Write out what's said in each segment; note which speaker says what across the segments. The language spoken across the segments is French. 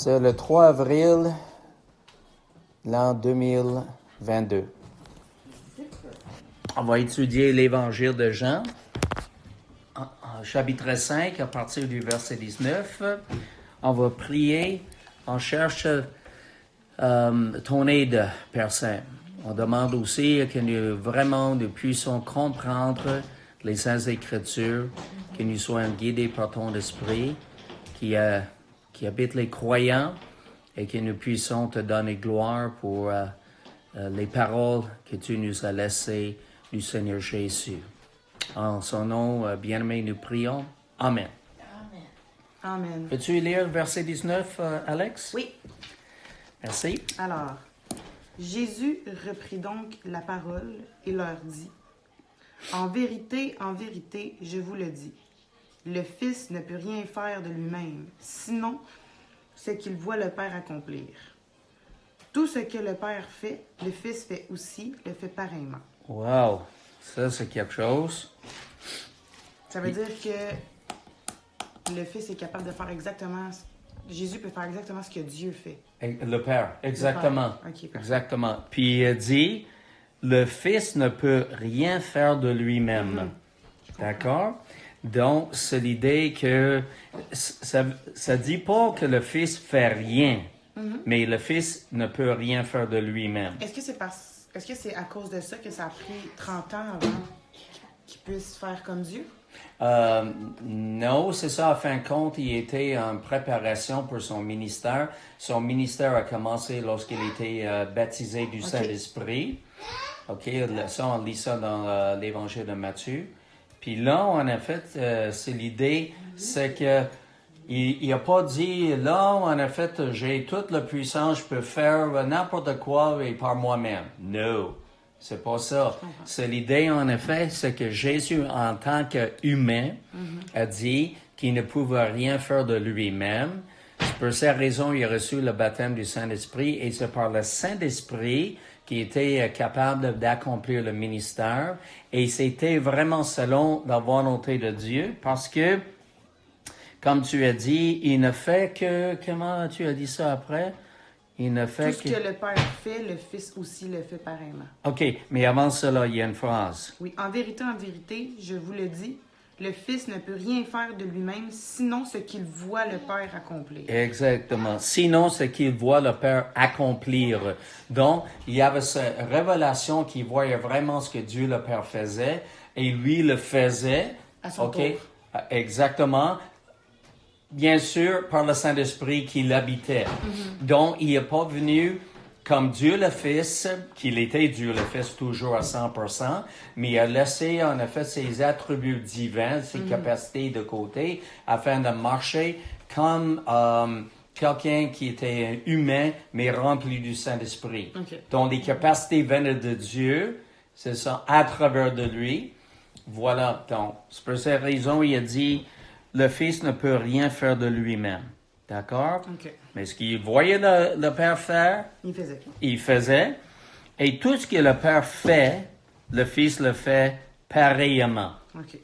Speaker 1: C'est le 3 avril, l'an 2022. On va étudier l'Évangile de Jean, chapitre 5, à partir du verset 19. On va prier, on cherche ton aide, Père Saint. On demande aussi que nous puissions comprendre les Saintes Écritures, que nous soyons guidés par ton Esprit qui habite les croyants et que nous puissions te donner gloire pour les paroles que tu nous as laissées du Seigneur Jésus. En son nom, bien-aimé, nous prions. Amen.
Speaker 2: Amen.
Speaker 3: Amen.
Speaker 1: Peux-tu lire le verset 19, Alex?
Speaker 3: Oui.
Speaker 1: Merci.
Speaker 3: Alors, Jésus reprit donc la parole et leur dit, « en vérité, je vous le dis, le Fils ne peut rien faire de lui-même, sinon ce qu'il voit le Père accomplir. Tout ce que le Père fait, le Fils fait aussi, le fait pareillement. »
Speaker 1: Wow, ça c'est quelque chose.
Speaker 3: Ça veut dire que le Fils est capable de faire exactement... Jésus peut faire exactement ce que Dieu fait.
Speaker 1: Le Père, exactement.
Speaker 3: Le Père. Okay,
Speaker 1: exactement. Puis il dit, le Fils ne peut rien faire de lui-même. D'accord? Donc, c'est l'idée que ça dit pas que le Fils fait rien, mais le Fils ne peut rien faire de lui-même.
Speaker 3: Est-ce que c'est à cause de ça que ça a pris 30 ans avant qu'il puisse faire comme Dieu?
Speaker 1: Non, c'est ça. En fin de compte, il était en préparation pour son ministère. Son ministère a commencé lorsqu'il était baptisé du Saint-Esprit. OK, ça, on lit ça dans l'Évangile de Matthieu. Puis là, en fait, c'est l'idée, c'est que il n'a pas dit, là, en fait, j'ai toute la puissance, je peux faire n'importe quoi et par moi-même. Non, c'est pas ça. C'est l'idée, en effet, c'est que Jésus, en tant qu'humain, a dit qu'il ne pouvait rien faire de lui-même. C'est pour cette raison il a reçu le baptême du Saint-Esprit et c'est par le Saint-Esprit qui était capable d'accomplir le ministère. Et c'était vraiment selon la volonté de Dieu parce que, comme tu as dit, il ne fait que... Comment tu as dit ça après? Il ne fait
Speaker 3: Tout ce que le Père fait, le Fils aussi le fait pareillement.
Speaker 1: OK, mais avant cela, il y a une phrase.
Speaker 3: Oui, en vérité, je vous le dis, le Fils ne peut rien faire de lui-même, sinon ce qu'il voit le Père accomplir.
Speaker 1: Exactement. Sinon, ce qu'il voit le Père accomplir. Donc, il y avait cette révélation qu'il voyait vraiment ce que Dieu le Père faisait, et lui le faisait.
Speaker 3: À son tour.
Speaker 1: Exactement. Bien sûr, par le Saint-Esprit qui l'habitait. Donc, il n'est pas venu comme Dieu le Fils, qu'il était Dieu le Fils toujours à 100%, mais il a laissé en effet ses attributs divins, ses capacités de côté, afin de marcher comme quelqu'un qui était humain, mais rempli du Saint-Esprit.
Speaker 3: Okay.
Speaker 1: Donc, les capacités venaient de Dieu, c'est ça, à travers de lui. Voilà, donc, c'est pour cette raison, il a dit, le Fils ne peut rien faire de lui-même. D'accord?
Speaker 3: Okay.
Speaker 1: Mais ce qu'il voyait le Père faire, il faisait. Et tout ce que le Père fait, le Fils le fait pareillement.
Speaker 3: Okay.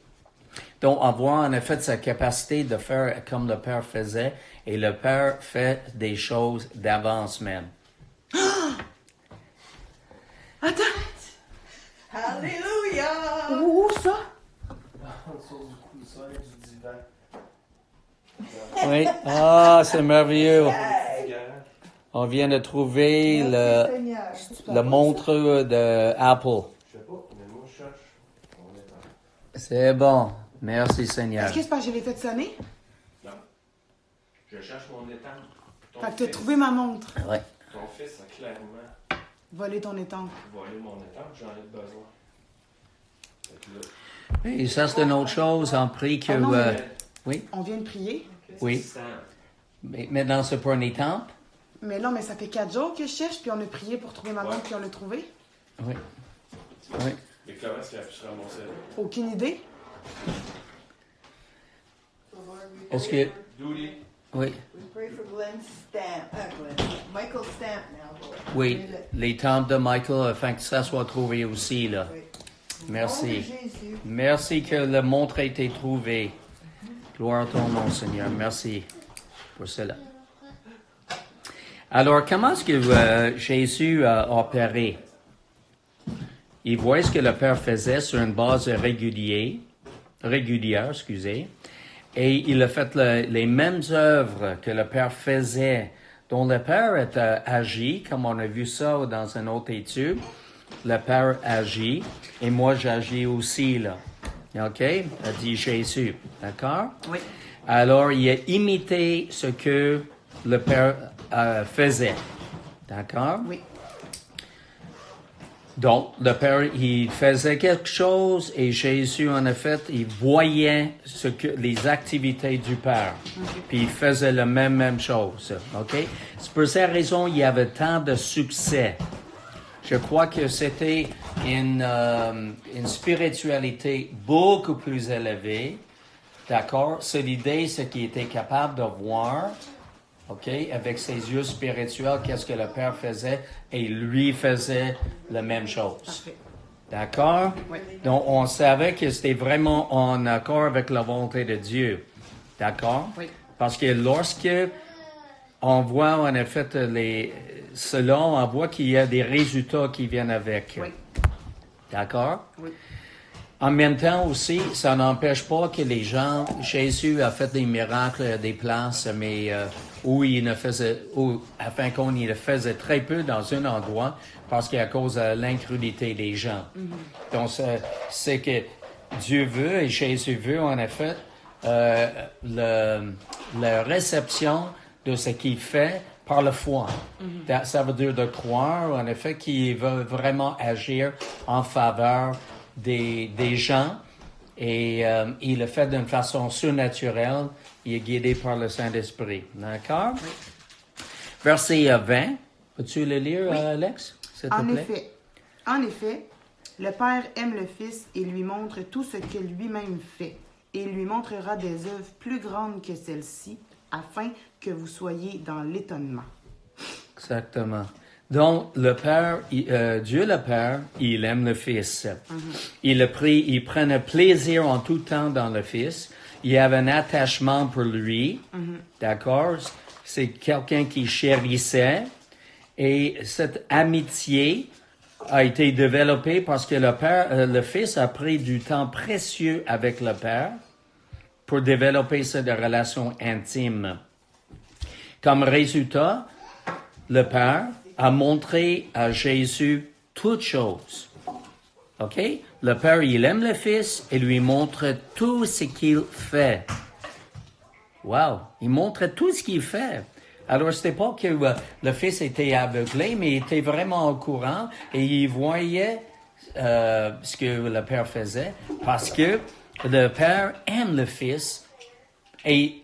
Speaker 1: Donc, on voit en effet sa capacité de faire comme le Père faisait. Et le Père fait des choses d'avance même.
Speaker 3: Attends!
Speaker 2: Alléluia!
Speaker 3: Où ça?
Speaker 1: Oui. Ah, c'est merveilleux. On vient de trouver le montre de Apple. C'est bon. Merci, Seigneur.
Speaker 3: Est-ce que c'est parce que je l'ai fait sonner?
Speaker 4: Non. Je cherche mon étampe.
Speaker 3: Fait que t'as trouvé ma montre.
Speaker 1: Oui.
Speaker 4: Ton fils a clairement
Speaker 3: Voler ton étampe.
Speaker 4: volé mon étampe, j'en ai besoin. Fait que là,
Speaker 1: Et ça, c'est une autre chose. On prie que...
Speaker 3: Ah non, mais-
Speaker 1: oui.
Speaker 3: On vient de prier.
Speaker 1: Oui.
Speaker 4: Sam,
Speaker 1: Mais maintenant, c'est pour une étampe.
Speaker 3: Mais non, mais ça fait 4 jours que je cherche, puis on a prié pour trouver ma montre, puis on l'a trouvée.
Speaker 1: Oui. Oui.
Speaker 4: mais comment est-ce qu'il a pu se ramasser là?
Speaker 3: Aucune idée.
Speaker 1: Est-ce que...
Speaker 4: Dooley.
Speaker 1: Oui.
Speaker 2: We pray for Michael Stamp now, Lord.
Speaker 1: Oui. L'étampe de Michael, afin que ça soit trouvé aussi, là.
Speaker 2: Oui.
Speaker 1: Merci.
Speaker 2: Au nom de Jésus.
Speaker 1: Merci que le montre a été trouvé. Gloire à ton nom, Seigneur. Merci pour cela. Alors, comment est-ce que Jésus a opéré? Il voyait ce que le Père faisait sur une base régulière, et il a fait les mêmes œuvres que le Père faisait, dont le Père était agi, comme on a vu ça dans une autre étude. Le Père agit, et moi j'agis aussi, là. OK? A dit Jésus. D'accord?
Speaker 3: Oui.
Speaker 1: Alors, il a imité ce que le Père faisait. D'accord?
Speaker 3: Oui.
Speaker 1: Donc, le Père, il faisait quelque chose et Jésus, en effet, il voyait les activités du Père. Puis il faisait la même chose. OK? C'est pour cette raison il y avait tant de succès. Je crois que c'était une spiritualité beaucoup plus élevée. D'accord? C'est l'idée, c'est qu'il était capable de voir, OK, avec ses yeux spirituels, qu'est-ce que le Père faisait, et lui faisait la même chose.
Speaker 3: Parfait.
Speaker 1: D'accord?
Speaker 3: Oui.
Speaker 1: Donc, on savait que c'était vraiment en accord avec la volonté de Dieu. D'accord?
Speaker 3: Oui.
Speaker 1: Parce que lorsque on voit, en effet, cela, on voit qu'il y a des résultats qui viennent avec.
Speaker 3: Oui.
Speaker 1: D'accord?
Speaker 3: Oui.
Speaker 1: En même temps aussi, ça n'empêche pas que les gens, Jésus a fait des miracles à des places, mais afin qu'on y le faisait très peu dans un endroit, parce qu'à cause de l'incrédulité des gens. Donc, c'est que Dieu veut et Jésus veut, en effet, la réception de ce qu'il fait par la foi. Ça veut dire de croire, en effet, qu'il veut vraiment agir en faveur des gens et il le fait d'une façon surnaturelle. Il est guidé par le Saint-Esprit. D'accord?
Speaker 3: Oui.
Speaker 1: Verset 20. Peux-tu le lire,
Speaker 3: Oui.
Speaker 1: Alex, s'il te plaît?
Speaker 3: En effet, le Père aime le Fils et lui montre tout ce que lui-même fait. Et il lui montrera des œuvres plus grandes que celles-ci, afin que vous soyez dans l'étonnement.
Speaker 1: Exactement. Donc, le Père, Dieu le Père, il aime le Fils. Il prenait plaisir en tout temps dans le Fils. Il avait un attachement pour lui. D'accord? C'est quelqu'un qui chérissait. Et cette amitié a été développée parce que le Fils a pris du temps précieux avec le Père pour développer cette relation intime. Comme résultat, le Père a montré à Jésus toutes choses. OK? Le Père, il aime le Fils et lui montre tout ce qu'il fait. Wow! Il montre tout ce qu'il fait. Alors, c'était pas que le Fils était aveuglé, mais il était vraiment au courant et il voyait ce que le Père faisait parce que le Père aime le Fils et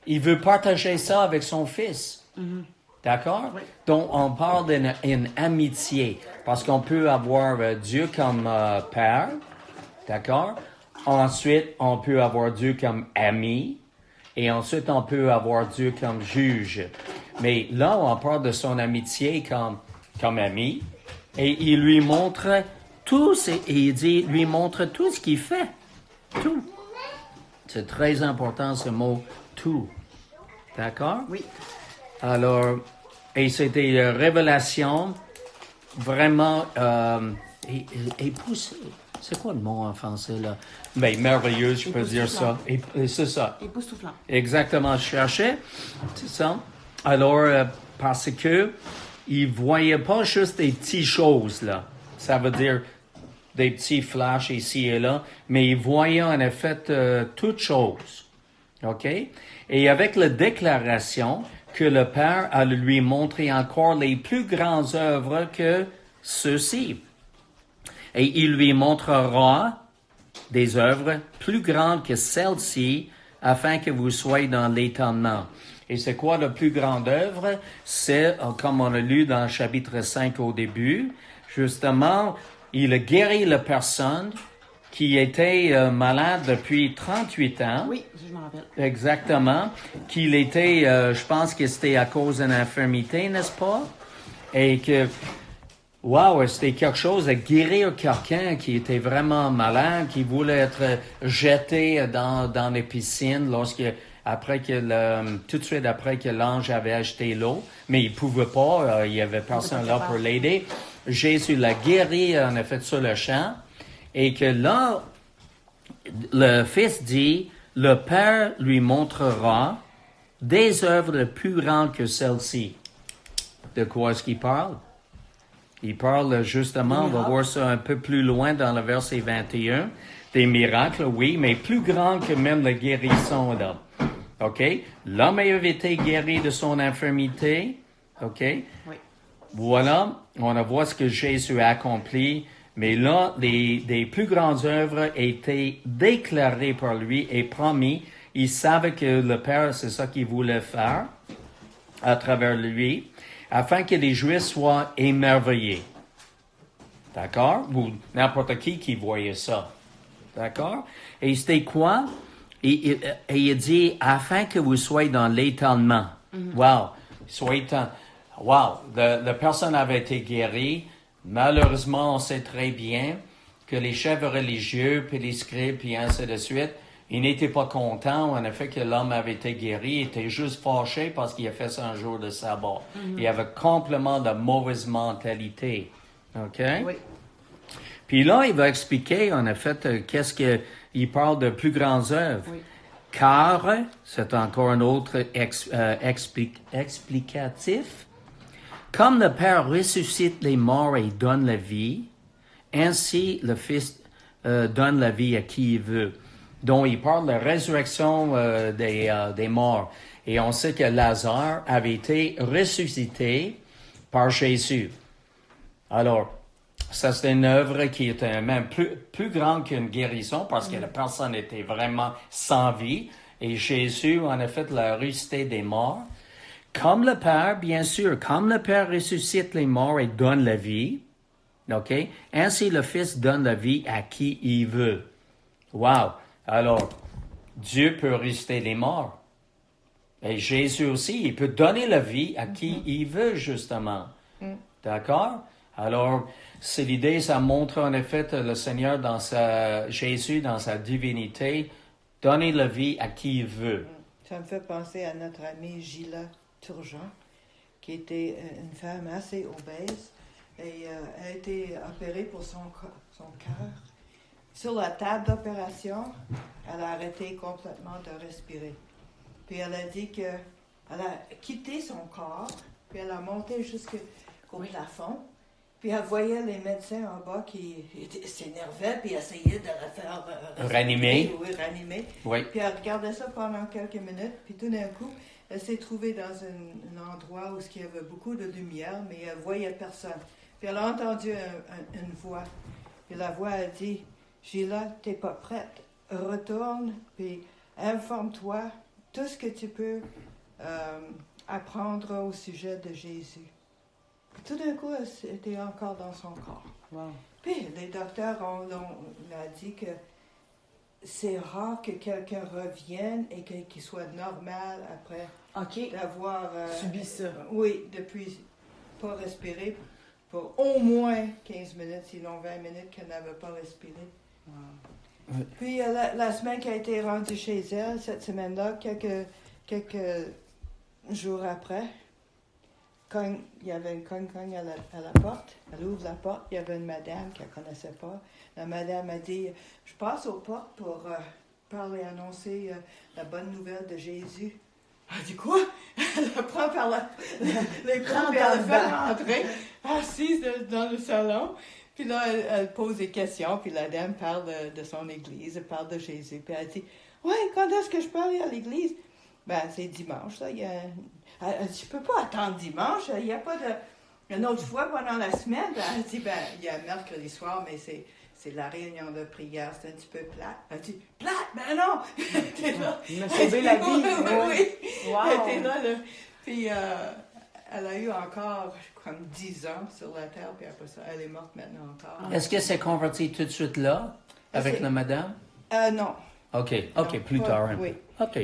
Speaker 1: il veut partager ça avec son Fils. D'accord?
Speaker 3: Oui.
Speaker 1: Donc, on parle d'une amitié, parce qu'on peut avoir Dieu comme Père, d'accord? Ensuite, on peut avoir Dieu comme ami, et ensuite, on peut avoir Dieu comme juge. Mais là, on parle de son amitié comme ami, et il lui montre lui montre tout ce qu'il fait. Tout. C'est très important, ce mot « tout ». D'accord?
Speaker 3: Oui.
Speaker 1: Alors, et c'était une révélation vraiment, c'est quoi le mot en français, là? Ben, merveilleuse, je peux dire ça. Et c'est ça.
Speaker 3: Époustouflant.
Speaker 1: Exactement, je cherchais, c'est ça. Alors, parce que il voyait pas juste des petites choses, là. Ça veut dire des petits flashs ici et là, mais il voyait en effet toutes choses. OK? Et avec la déclaration que le Père a lui montré encore les plus grandes œuvres que ceux-ci. Et il lui montrera des œuvres plus grandes que celles-ci, afin que vous soyez dans l'étonnement. Et c'est quoi la plus grande œuvre? C'est, comme on a lu dans le chapitre 5 au début, justement, il a guéri la personne qui était malade depuis 38 ans.
Speaker 3: Oui, je m'en rappelle.
Speaker 1: Exactement. Qu'il était, je pense que c'était à cause d'une infirmité, n'est-ce pas? Et que, wow, c'était quelque chose de guérir quelqu'un qui était vraiment malade, qui voulait être jeté dans les piscines lorsque tout de suite après que l'ange avait acheté l'eau, mais il pouvait pas, il y avait personne là pour l'aider. Jésus l'a guéri, en effet, sur le champ, et que là, le Fils dit, le Père lui montrera des œuvres plus grandes que celles-ci. De quoi est-ce qu'il parle? Il parle justement, on va voir ça un peu plus loin dans le verset 21, des miracles, oui, mais plus grands que même la guérison, là. OK? L'homme avait été guéri de son infirmité. OK?
Speaker 3: Oui.
Speaker 1: Voilà, on voit ce que Jésus a accompli. Mais là, des plus grandes œuvres étaient déclarées par lui et promis. Il savait que le Père, c'est ça qu'il voulait faire à travers lui, afin que les Juifs soient émerveillés. D'accord? Ou n'importe qui voyait ça. D'accord? Et c'était quoi? Et il dit, afin que vous soyez dans l'étonnement. Wow! Wow! La personne avait été guérie. Malheureusement, on sait très bien que les chefs religieux, puis les scribes, puis ainsi de suite, ils n'étaient pas contents, en effet, que l'homme avait été guéri. Ils étaient juste fâchés parce qu'il a fait ça un jour de sabbat. Il avait complètement de mauvaise mentalité. OK?
Speaker 3: Oui.
Speaker 1: Puis là, il va expliquer, en effet, il parle de plus grandes œuvres.
Speaker 3: Oui.
Speaker 1: Car, c'est encore un autre explicatif, comme le Père ressuscite les morts et donne la vie, ainsi le Fils donne la vie à qui il veut. Donc, il parle de la résurrection des morts. Et on sait que Lazare avait été ressuscité par Jésus. Alors, ça, c'est une œuvre qui était même plus grande qu'une guérison parce que la personne était vraiment sans vie. Et Jésus, en effet, l'a ressuscité des morts. Comme le Père, bien sûr, comme le Père ressuscite les morts et donne la vie, OK? Ainsi, le Fils donne la vie à qui il veut. Wow! Alors, Dieu peut ressusciter les morts. Et Jésus aussi, il peut donner la vie à qui il veut, justement. D'accord? Alors, c'est l'idée, ça montre en effet le Seigneur Jésus dans sa divinité, donner la vie à qui il veut.
Speaker 2: Ça me fait penser à notre amie Gila Turgeon, qui était une femme assez obèse et elle a été opérée pour son cœur. Sur la table d'opération, elle a arrêté complètement de respirer. Puis elle a dit qu'elle a quitté son corps, puis elle a monté jusqu'au plafond. Puis elle voyait les médecins en bas qui s'énervaient, puis essayaient de la faire
Speaker 1: ranimer.
Speaker 2: Oui, ranimer.
Speaker 1: Oui.
Speaker 2: Puis elle regardait ça pendant quelques minutes, puis tout d'un coup, elle s'est trouvée dans un endroit où il y avait beaucoup de lumière, mais elle voyait personne. Puis elle a entendu une voix. Puis la voix a dit, « Gila, t'es pas prête. Retourne, puis informe-toi tout ce que tu peux apprendre au sujet de Jésus. » Tout d'un coup, elle était encore dans son corps.
Speaker 3: Wow.
Speaker 2: Puis les docteurs ont dit que c'est rare que quelqu'un revienne et qu'il soit normal après
Speaker 3: OK.
Speaker 2: d'avoir
Speaker 3: Subi ça.
Speaker 2: Oui, depuis pas respirer pour au moins 15 minutes, sinon 20 minutes qu'elle n'avait pas respiré.
Speaker 3: Wow.
Speaker 2: Puis la semaine qui a été rendue chez elle, cette semaine-là, quelques jours après, quand il y avait une cogne à la porte, elle ouvre la porte, il y avait une madame qu'elle ne connaissait pas. La madame a dit, je passe aux portes pour parler, annoncer la bonne nouvelle de Jésus. Elle dit quoi? Elle la prend par les bras, puis elle la fait rentrer, assise dans le salon. Puis là, elle pose des questions, puis la dame parle de son église, elle parle de Jésus. Puis elle dit, ouais, quand est-ce que je peux aller à l'église? Ben, c'est dimanche, ça. Elle dit, je peux pas attendre dimanche, il n'y a pas de... Une autre fois pendant la semaine, elle dit, ben, il y a mercredi soir, mais c'est la réunion de prière, c'est un petit peu plate. Elle dit, plate? Ben non! Elle était là.
Speaker 3: Il m'a sauvé la vie.
Speaker 2: Oui.
Speaker 3: Wow.
Speaker 2: Elle était là. Puis, elle a eu encore comme 10 ans sur la terre, puis après ça, elle est morte maintenant encore.
Speaker 1: Est-ce qu'elle s'est convertie tout de suite là, avec la madame?
Speaker 2: Non.
Speaker 1: OK,
Speaker 2: Non,
Speaker 1: plus
Speaker 2: pas-
Speaker 1: tard.
Speaker 2: oui.
Speaker 1: OK,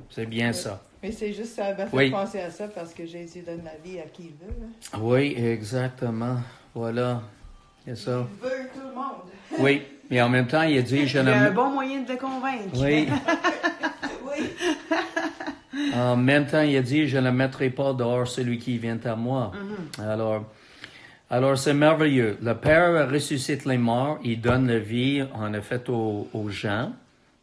Speaker 1: c'est bien
Speaker 2: Oui.
Speaker 1: ça.
Speaker 2: Mais c'est juste, ça m'a fait
Speaker 1: Oui.
Speaker 2: penser à ça parce que Jésus donne la vie à qui il veut. Hein.
Speaker 1: Oui, exactement. Voilà, c'est ça.
Speaker 2: Il veut tout le monde.
Speaker 1: Oui, mais en même temps, il a dit, je
Speaker 3: Il
Speaker 1: ne...
Speaker 3: y a un bon moyen de le convaincre.
Speaker 1: Oui,
Speaker 2: Oui.
Speaker 1: En même temps, il a dit, je ne mettrai pas dehors celui qui vient à moi. Alors c'est merveilleux. Le Père ressuscite les morts, il donne la vie, en effet, aux gens.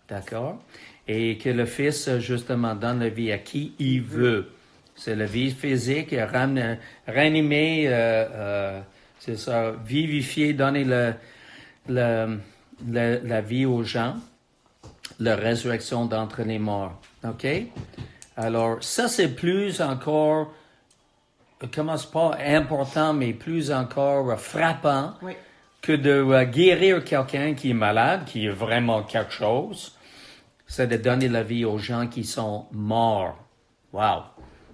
Speaker 1: D'accord? Et que le Fils, justement, donne la vie à qui il veut. C'est la vie physique, ranimer, c'est ça, vivifier, donner la vie aux gens, la résurrection d'entre les morts. OK? Alors, ça, c'est plus encore, comment c'est pas important, mais plus encore frappant
Speaker 3: Oui.
Speaker 1: que de guérir quelqu'un qui est malade, qui est vraiment quelque chose. C'est de donner la vie aux gens qui sont morts. Wow!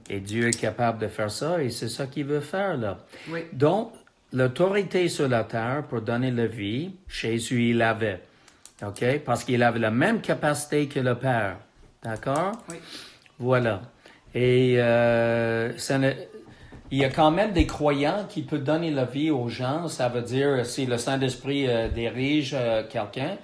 Speaker 1: Et Dieu est capable de faire ça, et c'est ça qu'il veut faire, là.
Speaker 3: Oui.
Speaker 1: Donc, l'autorité sur la terre pour donner la vie, Jésus, il l'avait. OK? Parce qu'il avait la même capacité que le Père. D'accord?
Speaker 3: Oui.
Speaker 1: Voilà. Et il y a quand même des croyants qui peuvent donner la vie aux gens. Ça veut dire, si le Saint-Esprit dirige quelqu'un,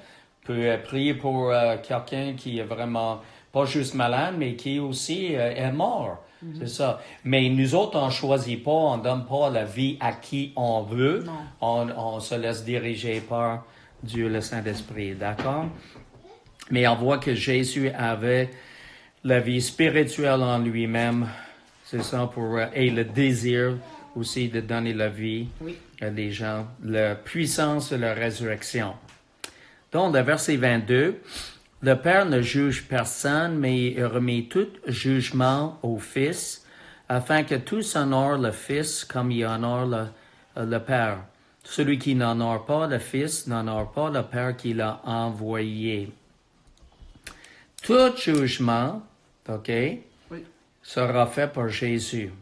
Speaker 1: peut prier pour quelqu'un qui est vraiment pas juste malade, mais qui aussi est mort. C'est ça. Mais nous autres, on choisit pas, on donne pas la vie à qui on veut.
Speaker 3: Non.
Speaker 1: On se laisse diriger par Dieu, le Saint-Esprit. D'accord? Mais on voit que Jésus avait la vie spirituelle en lui-même. C'est ça et le désir aussi de donner la vie
Speaker 3: Oui.
Speaker 1: à des gens. La puissance de la résurrection. Donc, le verset 22, le Père ne juge personne, mais il remet tout jugement au Fils, afin que tous honorent le Fils comme il honore le Père. Celui qui n'honore pas le Fils n'honore pas le Père qui l'a envoyé. Tout jugement, OK,
Speaker 3: Oui.
Speaker 1: sera fait par Jésus.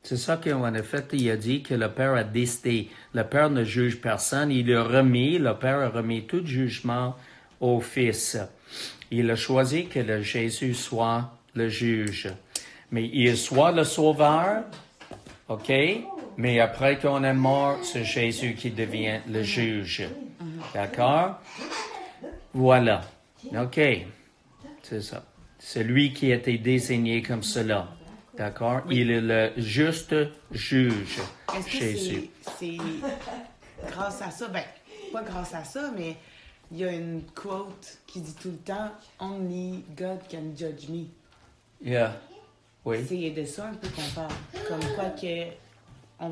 Speaker 1: C'est ça qu'en effet, il a dit que le Père a décidé. Le Père ne juge personne. Le Père a remis tout jugement au Fils. Il a choisi que le Jésus soit le juge. Mais il soit le sauveur, OK? Mais après qu'on est mort, c'est Jésus qui devient le juge. D'accord? Voilà. OK. C'est ça. C'est lui qui a été désigné comme cela. D'accord?
Speaker 3: Oui.
Speaker 1: Il est le juste juge,
Speaker 3: Est-ce que
Speaker 1: Jésus.
Speaker 3: c'est grâce à ça? Ben, pas grâce à ça, mais il y a une quote qui dit tout le temps « Only God can judge me
Speaker 1: Yeah. ». Oui.
Speaker 3: C'est de ça un peu qu'on parle. Comme quoi que on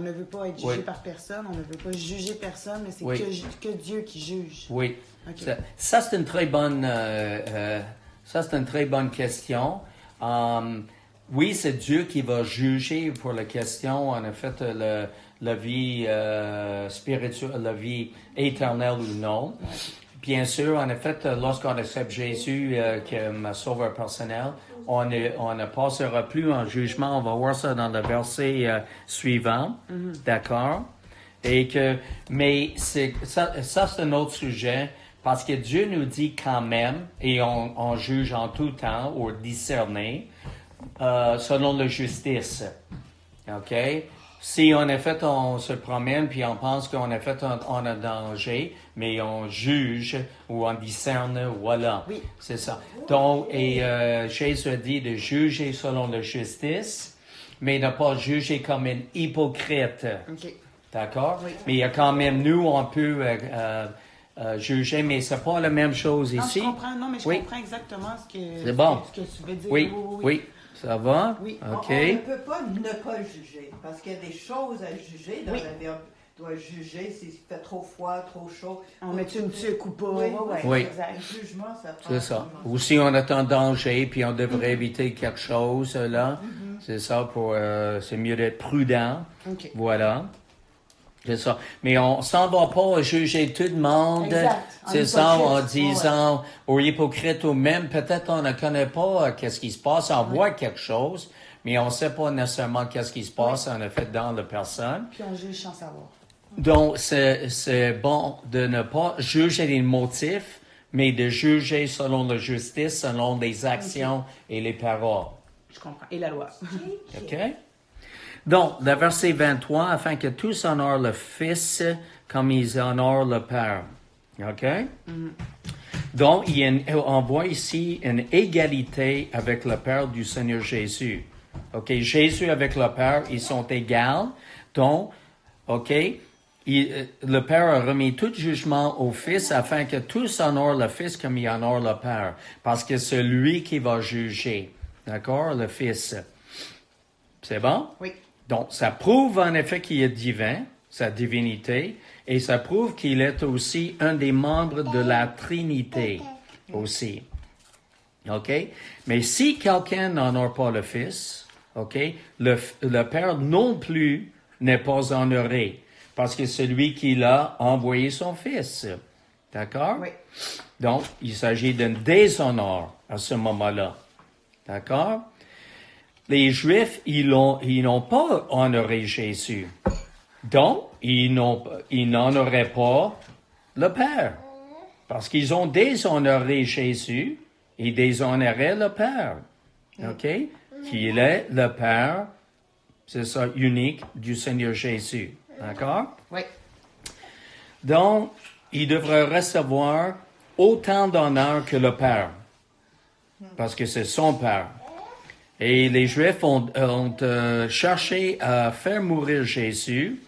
Speaker 3: ne veut pas être jugé
Speaker 1: Oui.
Speaker 3: par personne, on ne veut pas juger personne, mais c'est
Speaker 1: Oui.
Speaker 3: que Dieu qui juge.
Speaker 1: Oui.
Speaker 3: Ok.
Speaker 1: Ça, c'est une très bonne question. Oui, c'est Dieu qui va juger pour la question, en effet, la vie spirituelle, la vie éternelle ou non. Bien sûr, en effet, lorsqu'on accepte Jésus comme sauveur personnel, on ne passera plus en jugement. On va voir ça dans le verset suivant. D'accord? Mais ça, c'est un autre sujet, parce que Dieu nous dit quand même, et on juge en tout temps, ou discerner, selon la justice. OK? Si en effet on se promène puis on pense qu'en effet on a danger, mais on juge ou on discerne, voilà.
Speaker 3: Oui.
Speaker 1: C'est ça. Donc, Jésus a dit de juger selon la justice, mais ne pas juger comme un hypocrite.
Speaker 3: OK.
Speaker 1: D'accord?
Speaker 3: Oui.
Speaker 1: Mais il y a quand même, nous, on peut juger, mais c'est pas la même chose
Speaker 3: Non,
Speaker 1: ici.
Speaker 3: je comprends. Non, mais je
Speaker 1: Oui.
Speaker 3: comprends exactement
Speaker 1: C'est bon.
Speaker 3: ce que tu veux dire.
Speaker 1: Oui, oui. Ça va?
Speaker 3: Oui.
Speaker 1: OK.
Speaker 2: On ne peut pas ne pas juger, parce qu'il y a des choses à juger dans
Speaker 3: Oui.
Speaker 2: la vie. On doit juger s'il fait trop froid, trop chaud.
Speaker 3: On met une tuque ou pas.
Speaker 2: Oui,
Speaker 3: Ouais,
Speaker 1: Oui.
Speaker 3: exact.
Speaker 2: Le jugement, ça prend.
Speaker 1: C'est ça. Ou si on est en danger, puis on devrait éviter quelque chose, là. C'est ça, c'est mieux d'être prudent.
Speaker 3: OK.
Speaker 1: Voilà. C'est ça. Mais on s'en va pas juger tout le monde.
Speaker 3: Exact.
Speaker 1: C'est ça, en
Speaker 3: hypocrite.
Speaker 1: disant aux hypocrites ou même, peut-être on ne connaît pas qu'est-ce qui se passe. On voit quelque chose, mais on ne sait pas nécessairement qu'est-ce qui se passe, en effet, dans la personne.
Speaker 3: Puis on juge sans savoir.
Speaker 1: Donc, c'est bon de ne pas juger les motifs, mais de juger selon la justice, selon les actions et les paroles.
Speaker 3: Je comprends. Et la loi.
Speaker 1: OK? Donc, le verset 23, afin que tous honorent le Fils comme ils honorent le Père. OK? Donc, on voit ici une égalité avec le Père du Seigneur Jésus. OK, Jésus avec le Père, ils sont égaux. Donc, OK, le Père a remis tout jugement au Fils afin que tous honorent le Fils comme il honore le Père. Parce que c'est lui qui va juger. D'accord, le Fils. C'est bon?
Speaker 3: Oui.
Speaker 1: Donc, ça prouve en effet qu'il est divin, sa divinité, et ça prouve qu'il est aussi un des membres de la Trinité aussi. OK? Mais si quelqu'un n'honore pas le Fils, OK, le Père non plus n'est pas honoré, parce que c'est lui qui l'a envoyé son Fils. D'accord?
Speaker 3: Oui.
Speaker 1: Donc, il s'agit d'un déshonneur à ce moment-là. D'accord? Les Juifs, ils n'ont pas honoré Jésus. Donc, ils n'honoraient pas le Père. Parce qu'ils ont déshonoré Jésus et déshonoraient le Père. OK? Qui est le Père, c'est ça, unique du Seigneur Jésus. D'accord?
Speaker 3: Oui.
Speaker 1: Donc, il devrait recevoir autant d'honneur que le Père. Parce que c'est son Père. Et les Juifs ont cherché à faire mourir Jésus,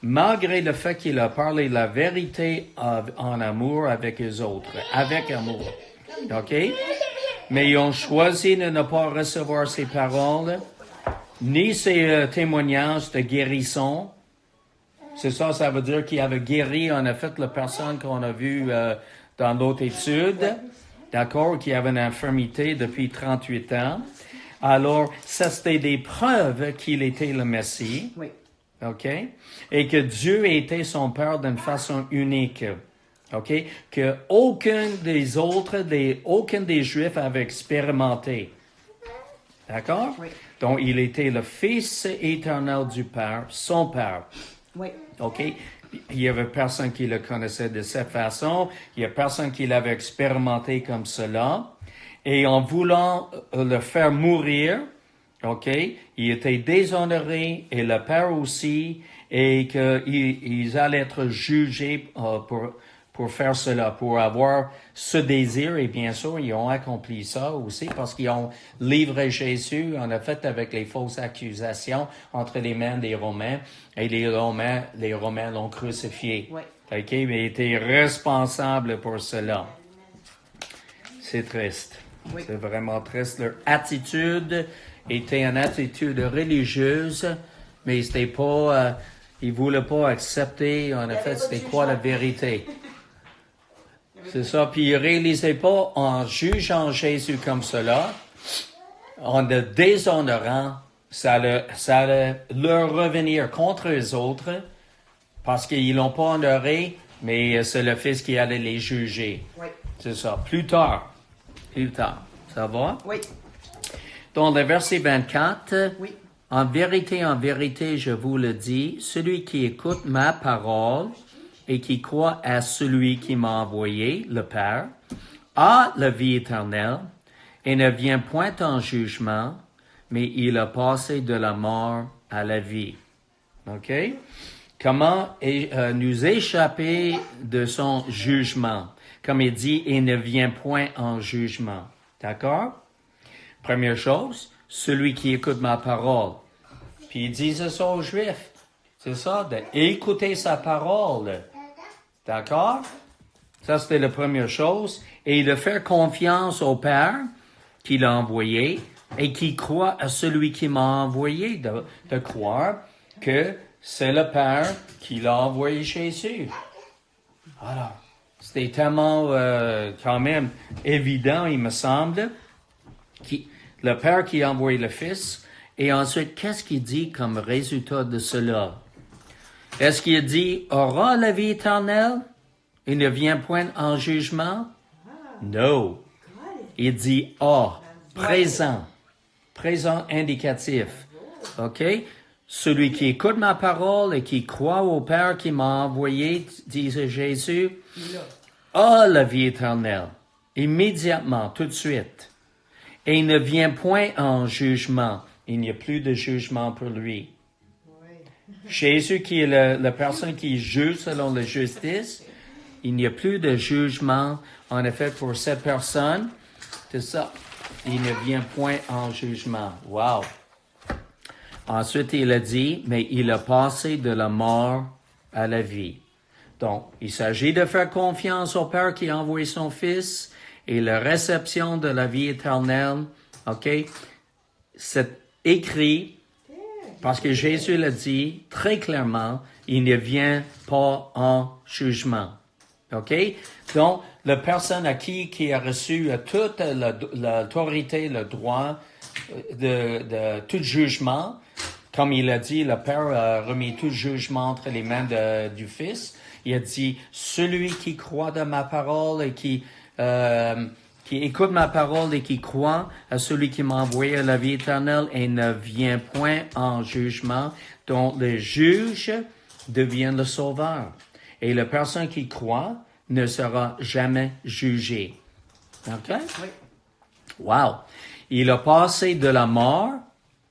Speaker 1: malgré le fait qu'il a parlé la vérité en amour avec les autres, avec amour. OK? Mais ils ont choisi de ne pas recevoir ses paroles, ni ses témoignages de guérison. C'est ça, ça veut dire qu'il avait guéri, en effet, la personne qu'on a vue dans l'autre étude, d'accord, qui avait une infirmité depuis 38 ans. Alors, ça, c'était des preuves qu'il était le Messie.
Speaker 3: Oui.
Speaker 1: OK? Et que Dieu était son Père d'une façon unique. OK? Que aucun des Juifs avait expérimenté. D'accord?
Speaker 3: Oui.
Speaker 1: Donc, il était le Fils éternel du Père, son Père.
Speaker 3: Oui.
Speaker 1: OK? Il y avait personne qui le connaissait de cette façon. Il y a personne qui l'avait expérimenté comme cela. Et en voulant le faire mourir, OK, il était déshonoré et le Père aussi, et qu'ils allaient être jugés pour faire cela, pour avoir ce désir. Et bien sûr, ils ont accompli ça aussi parce qu'ils ont livré Jésus, en effet, avec les fausses accusations entre les mains des Romains. Et les Romains l'ont crucifié.
Speaker 3: Ouais.
Speaker 1: OK, mais il était responsable pour cela. C'est triste.
Speaker 3: Oui.
Speaker 1: C'est vraiment triste. Leur attitude était une attitude religieuse, mais c'était pas, ils voulaient pas accepter, en effet, c'était quoi la vérité. C'est ça. Puis ils réalisaient pas, en jugeant Jésus comme cela, en le déshonorant, ça allait leur revenir contre eux autres, parce qu'ils l'ont pas honoré, mais c'est le Fils qui allait les juger.
Speaker 3: Oui.
Speaker 1: C'est ça. Plus tard. Ça va?
Speaker 3: Oui.
Speaker 1: Dans le verset 24,
Speaker 3: Oui.
Speaker 1: en vérité, je vous le dis, celui qui écoute ma parole et qui croit à celui qui m'a envoyé, le Père, a la vie éternelle et ne vient point en jugement, mais il a passé de la mort à la vie. OK? Comment nous échapper de son jugement? Comme il dit, il ne vient point en jugement. D'accord? Première chose, celui qui écoute ma parole. Puis il dit ça aux Juifs. C'est ça, d'écouter sa parole. D'accord? Ça, c'était la première chose. Et de faire confiance au Père qui l'a envoyé et qui croit à celui qui m'a envoyé. De croire que c'est le Père qui l'a envoyé Jésus. Alors, c'était tellement quand même évident, il me semble, le Père qui a envoyé le Fils. Et ensuite, qu'est-ce qu'il dit comme résultat de cela? Est-ce qu'il dit, aura la vie éternelle et ne vient point en jugement? Non. Il dit, présent indicatif. OK? Celui qui écoute ma parole et qui croit au Père qui m'a envoyé, disait Jésus, a la vie éternelle, immédiatement, tout de suite. Et il ne vient point en jugement. Il n'y a plus de jugement pour lui. Jésus, qui est la personne qui juge selon la justice, il n'y a plus de jugement, en effet, pour cette personne. C'est ça. Il ne vient point en jugement. Wow. Ensuite, il a dit, mais il a passé de la mort à la vie. Donc, il s'agit de faire confiance au Père qui a envoyé son Fils et la réception de la vie éternelle. OK? C'est écrit parce que Jésus l'a dit très clairement, il ne vient pas en jugement. OK? Donc, la personne à qui a reçu toute l'autorité, le droit de tout jugement, comme il a dit, le Père a remis tout jugement entre les mains du Fils. Il a dit, celui qui croit dans ma parole et qui écoute ma parole et qui croit à celui qui m'a envoyé à la vie éternelle et ne vient point en jugement, dont le juge devient le sauveur. Et la personne qui croit ne sera jamais jugée. OK?
Speaker 3: Oui.
Speaker 1: Wow! Il a passé de la mort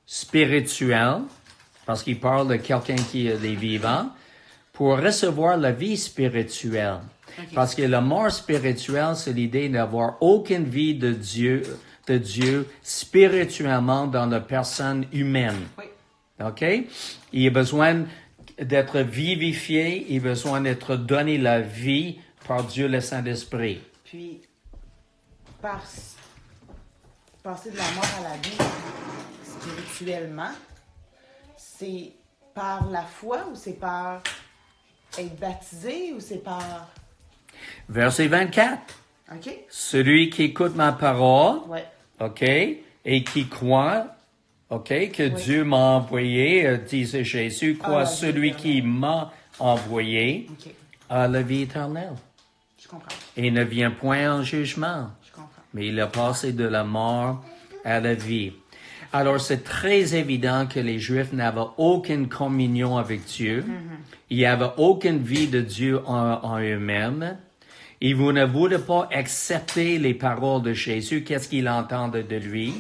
Speaker 1: spirituelle, parce qu'il parle de quelqu'un qui est des vivants, pour recevoir la vie spirituelle.
Speaker 3: Okay.
Speaker 1: Parce que la mort spirituelle, c'est l'idée d'avoir aucune vie de Dieu spirituellement dans la personne humaine.
Speaker 3: Oui.
Speaker 1: OK? Il a besoin d'être vivifié, il a besoin d'être donné la vie par Dieu le Saint-Esprit.
Speaker 3: Puis, passer de la mort à la vie spirituellement, c'est par la foi ou c'est par être baptisé ou c'est par...
Speaker 1: Verset 24.
Speaker 3: OK?
Speaker 1: Celui qui écoute ma parole,
Speaker 3: Ouais.
Speaker 1: OK, et qui croit, OK, que
Speaker 3: Oui.
Speaker 1: Dieu m'a envoyé, disait Jésus, croit celui
Speaker 3: éternelle.
Speaker 1: qui m'a envoyé
Speaker 3: OK.
Speaker 1: à la vie éternelle.
Speaker 3: Je comprends.
Speaker 1: Et ne vient point en jugement,
Speaker 3: Je comprends.
Speaker 1: mais il a passé de la mort à la vie. Alors, c'est très évident que les Juifs n'avaient aucune communion avec Dieu. Il n'y avait aucune vie de Dieu en eux-mêmes. Ils ne voulaient pas accepter les paroles de Jésus, qu'est-ce qu'ils entendent de lui.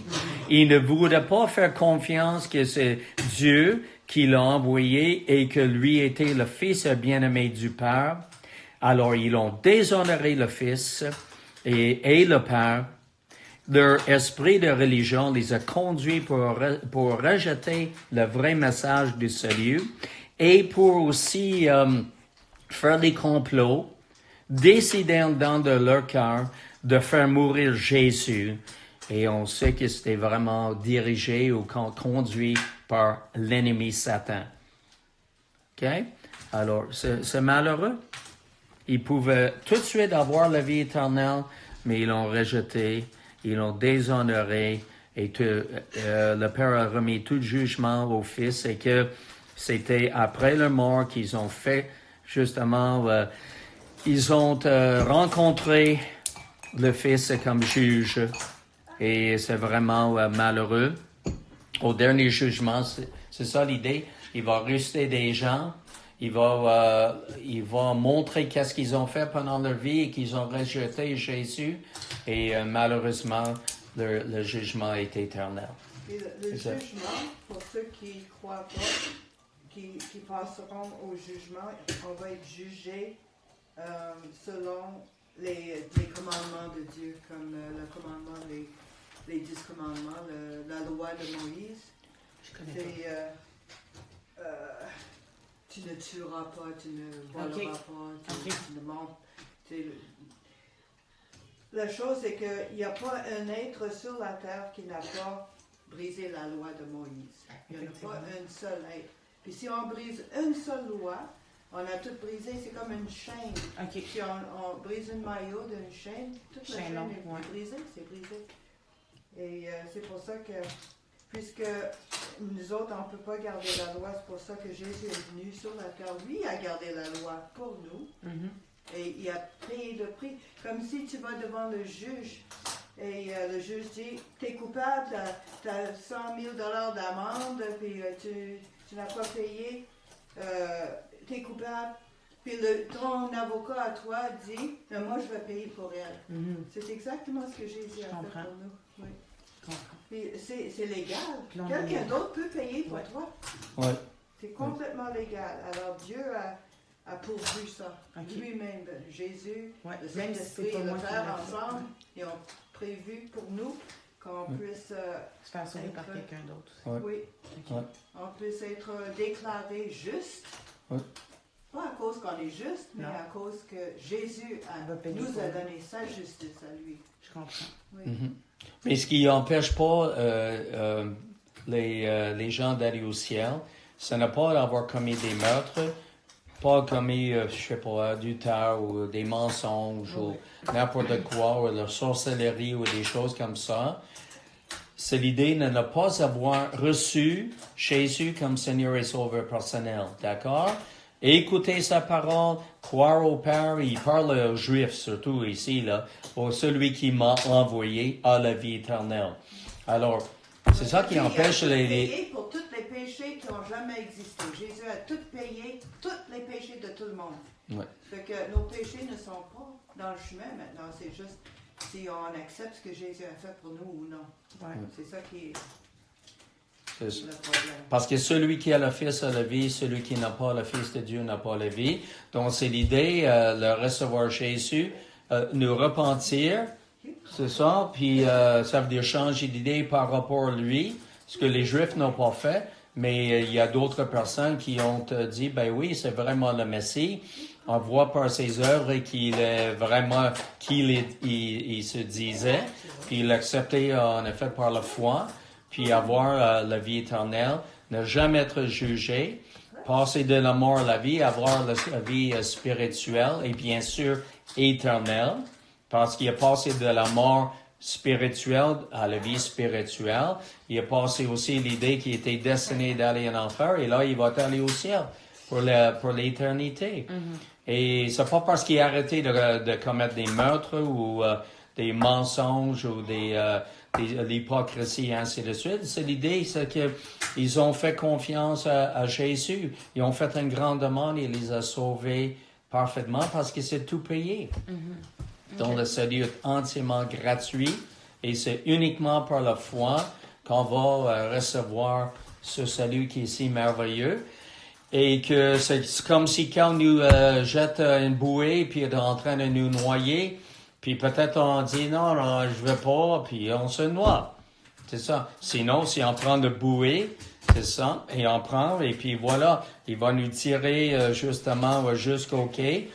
Speaker 1: Ils ne voulaient pas faire confiance que c'est Dieu qui l'a envoyé et que lui était le Fils bien-aimé du Père. Alors, ils ont déshonoré le Fils et le Père. Leur esprit de religion les a conduits pour rejeter le vrai message du salut et pour aussi faire des complots, décider dans de leur cœur de faire mourir Jésus. Et on sait que c'était vraiment dirigé ou conduit par l'ennemi Satan. OK? Alors, c'est malheureux. Ils pouvaient tout de suite avoir la vie éternelle, mais ils l'ont rejeté. Ils l'ont déshonoré et le Père a remis tout jugement au Fils et que c'était après leur mort qu'ils ont fait justement, ils ont rencontré le Fils comme juge et c'est vraiment malheureux. Au dernier jugement, c'est ça l'idée, il va rester des gens. Il va montrer qu'est-ce qu'ils ont fait pendant leur vie et qu'ils ont rejeté Jésus. Et malheureusement, le jugement est éternel.
Speaker 2: Et le jugement, pour ceux qui ne croient pas, qui passeront au jugement, on va être jugé selon les commandements de Dieu, comme le commandement, les 10 commandements, la loi de Moïse.
Speaker 3: Je connais pas.
Speaker 2: Tu ne tueras pas, tu ne voleras pas, tu ne mens. La chose, c'est qu'il n'y a pas un être sur la terre qui n'a pas brisé la loi de Moïse. Il n'y en a pas un seul être. Puis si on brise une seule loi, on a tout brisé, c'est comme une chaîne.
Speaker 3: OK.
Speaker 2: Si on brise une maillot d'une chaîne, toute la chaîne est brisée, c'est brisé. Et c'est pour ça que, puisque nous autres, on ne peut pas garder la loi, c'est pour ça que Jésus est venu sur la terre. Lui a gardé la loi pour nous.
Speaker 3: Mm-hmm.
Speaker 2: Et il a payé le prix. Comme si tu vas devant le juge et le juge dit, tu es coupable, tu as 100 000 $ d'amende, puis tu n'as pas payé, tu es coupable. Puis ton avocat à toi dit, moi je vais payer pour elle.
Speaker 3: Mm-hmm.
Speaker 2: C'est exactement ce que Jésus a fait pour nous. Oui. Puis c'est légal. Quelqu'un d'autre peut payer pour toi.
Speaker 1: Ouais.
Speaker 2: C'est complètement légal. Alors Dieu a pourvu ça.
Speaker 3: Ok.
Speaker 2: Lui-même, Jésus,
Speaker 3: Ouais,
Speaker 2: le
Speaker 3: même si
Speaker 2: Saint-Esprit
Speaker 3: c'est pas
Speaker 2: et le
Speaker 3: moi qui
Speaker 2: Père
Speaker 3: l'ai fait.
Speaker 2: ensemble, ils ont prévu pour nous qu'on puisse,
Speaker 3: Se faire sauver par
Speaker 2: Être-
Speaker 3: quelqu'un d'autre.
Speaker 1: Ouais.
Speaker 2: oui,
Speaker 3: Ok.
Speaker 1: Ouais.
Speaker 2: on puisse être déclaré juste.
Speaker 1: Ouais.
Speaker 2: Pas à cause qu'on est juste, mais
Speaker 3: Non.
Speaker 2: à cause que Jésus
Speaker 3: Va payer
Speaker 2: nous
Speaker 3: pour
Speaker 2: a
Speaker 3: nous.
Speaker 2: donné sa justice à lui.
Speaker 3: Je comprends.
Speaker 2: Oui.
Speaker 1: Mhm. Mais ce qui n'empêche pas les gens d'aller au ciel, ce n'est pas d'avoir commis des meurtres, pas commis, je sais pas, adultère ou des mensonges
Speaker 3: Oui.
Speaker 1: ou n'importe quoi, ou la sorcellerie ou des choses comme ça. C'est l'idée de ne pas avoir reçu Jésus comme Seigneur et Sauveur personnel, d'accord? Écouter sa parole, croire au Père, il parle aux Juifs surtout ici, là, pour celui qui m'a envoyé à la vie éternelle. Alors, c'est ça qui
Speaker 2: Lui,
Speaker 1: empêche
Speaker 2: il a tout
Speaker 1: les...
Speaker 2: payé pour tous les péchés qui n'ont jamais existé. Jésus a tout payé, tous les péchés de tout le monde.
Speaker 1: Ouais.
Speaker 2: Fait que nos péchés ne sont pas dans le chemin maintenant. C'est juste si on accepte ce que Jésus a fait pour nous ou non.
Speaker 3: Ouais.
Speaker 2: C'est ça qui est
Speaker 1: C'est ça.
Speaker 2: le problème.
Speaker 1: Parce que celui qui a le Fils a la vie, celui qui n'a pas le Fils de Dieu n'a pas la vie. Donc, c'est l'idée de recevoir Jésus, nous repentir, c'est ça, puis ça veut dire changer d'idée par rapport à lui, ce que les Juifs n'ont pas fait, mais il y a d'autres personnes qui ont dit, ben oui, c'est vraiment le Messie. On voit par ses œuvres qu'il est vraiment qui il se disait, puis il l'acceptait en effet par la foi, puis avoir la vie éternelle, ne jamais être jugé, passer de la mort à la vie, avoir la vie spirituelle et bien sûr éternelle, parce qu'il a passé de la mort spirituelle à la vie spirituelle. Il a passé aussi l'idée qu'il était destiné d'aller en enfer et là il va aller au ciel pour l'éternité. Et c'est pas parce qu'il a arrêté de commettre des meurtres ou des mensonges ou l'hypocrisie et ainsi de suite. C'est l'idée, c'est qu'ils ont fait confiance à Jésus. Ils ont fait une grande demande et il les a sauvés parfaitement parce que c'est tout payé. Donc le salut est entièrement gratuit et c'est uniquement par la foi qu'on va recevoir ce salut qui est si merveilleux. Et que c'est comme si quand on nous jette une bouée puis est en train de nous noyer, puis peut-être on dit non, je veux pas, puis on se noie. C'est ça. Sinon, si on prend de bouée, c'est ça, et on prend, et puis voilà, il va nous tirer justement jusqu'au quai,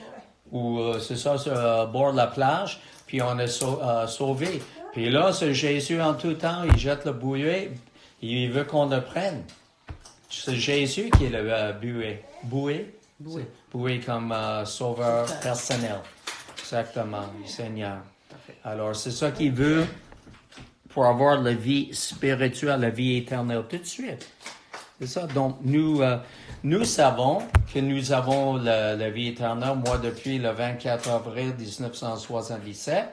Speaker 1: ou c'est ça, sur le bord de la plage, puis on est sauvé. Puis là, c'est Jésus en tout temps, il jette le bouée, il veut qu'on le prenne. C'est Jésus qui est le bouée comme sauveur personnel. Exactement, le Seigneur. Alors, c'est ça qu'il veut pour avoir la vie spirituelle, la vie éternelle tout de suite. C'est ça. Donc, nous savons que nous avons la vie éternelle. Moi, depuis le 24 avril 1977,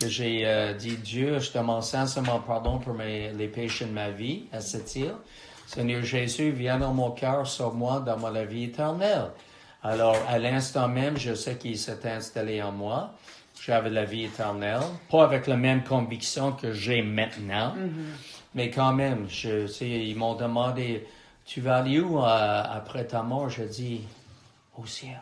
Speaker 1: que j'ai dit, Dieu, je te demande sincèrement pardon pour les péchés de ma vie à cette île. Seigneur Jésus, viens dans mon cœur, sauve-moi dans la vie éternelle. Alors, à l'instant même, je sais qu'il s'est installé en moi. J'avais la vie éternelle. Pas avec la même conviction que j'ai maintenant, mais quand même, ils m'ont demandé, tu vas aller où après ta mort? Je dis, au ciel.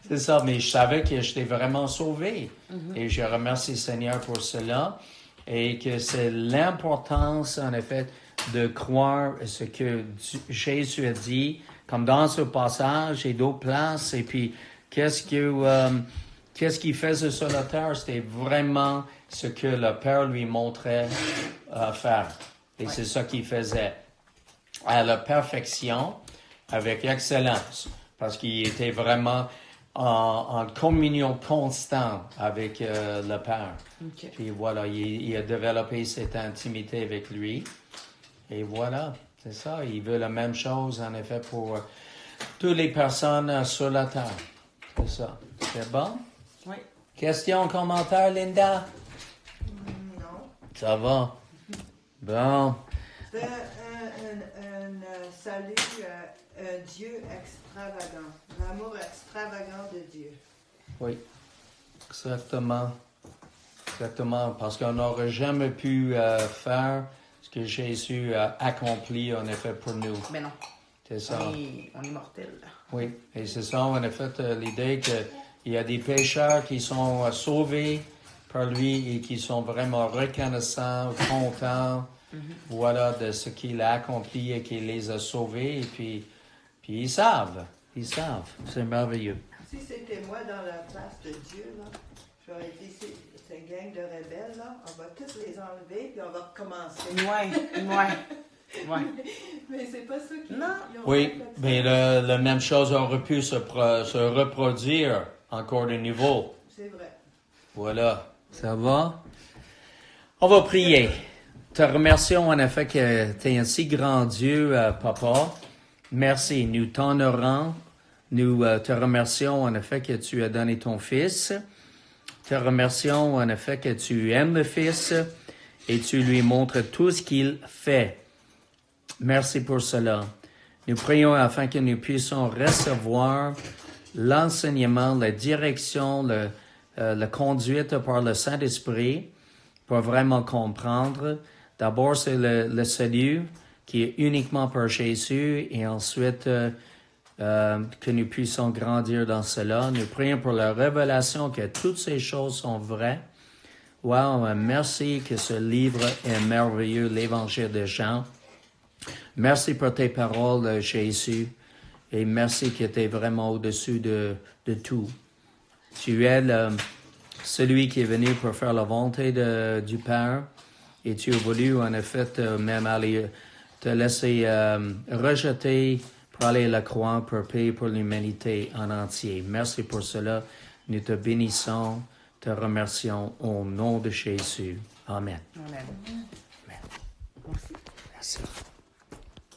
Speaker 1: C'est ça, mais je savais que j'étais vraiment sauvé. Et je remercie le Seigneur pour cela. Et que c'est l'importance, en effet, de croire ce que Jésus a dit, comme dans ce passage et d'autres places. Et puis, qu'est-ce qu'il faisait sur la terre? C'était vraiment ce que le Père lui montrait faire. Et c'est ça qu'il faisait à la perfection, avec excellence, parce qu'il était vraiment en communion constante avec le Père.
Speaker 3: Okay.
Speaker 1: Puis voilà, il a développé cette intimité avec lui. Et voilà, c'est ça. Il veut la même chose, en effet, pour toutes les personnes sur la terre. C'est ça. C'est bon?
Speaker 3: Oui.
Speaker 1: Question, commentaire, Linda?
Speaker 2: Non.
Speaker 1: Ça va? Bon.
Speaker 2: C'est un salut, un Dieu extravagant. L'amour extravagant de Dieu.
Speaker 1: Oui, exactement. Exactement, parce qu'on n'aurait jamais pu faire ce que Jésus a accompli, en effet, pour nous.
Speaker 3: Ben non.
Speaker 1: C'est ça.
Speaker 3: On est mortel.
Speaker 1: Oui, et c'est ça, on a fait l'idée qu'il y a des pécheurs qui sont sauvés par lui et qui sont vraiment reconnaissants, contents, voilà, de ce qu'il a accompli et qu'il les a sauvés. Et puis ils savent, c'est merveilleux.
Speaker 2: Si c'était moi dans la place de Dieu, là, j'aurais dit, c'est une gang de rebelles, là, on va tous les enlever, puis on va recommencer.
Speaker 3: Ouais.
Speaker 2: Mais c'est pas ça qu'ils
Speaker 3: Non.
Speaker 2: ils ont
Speaker 1: Oui,
Speaker 2: fait.
Speaker 1: mais la même chose aurait pu se reproduire encore de nouveau.
Speaker 2: C'est vrai.
Speaker 1: Voilà, ça va? On va prier. Te remercions en effet que tu es un si grand Dieu, Papa. Merci, nous t'honorons. Nous te remercions en effet que tu as donné ton Fils. Te remercions en effet que tu aimes le Fils et tu lui montres tout ce qu'il fait. Merci pour cela. Nous prions afin que nous puissions recevoir l'enseignement, la direction, la conduite par le Saint-Esprit pour vraiment comprendre. D'abord, c'est le salut qui est uniquement par Jésus et ensuite que nous puissions grandir dans cela. Nous prions pour la révélation que toutes ces choses sont vraies. Wow, merci que ce livre est merveilleux, l'Évangile de Jean. Merci pour tes paroles, Jésus, et merci que tu es vraiment au-dessus de tout. Tu es celui qui est venu pour faire la volonté du Père, et tu as voulu en effet même aller te laisser rejeter pour aller à la croix pour payer pour l'humanité en entier. Merci pour cela. Nous te bénissons, te remercions au nom de Jésus. Amen.
Speaker 3: Amen.
Speaker 1: Amen.
Speaker 3: Merci.
Speaker 1: Merci.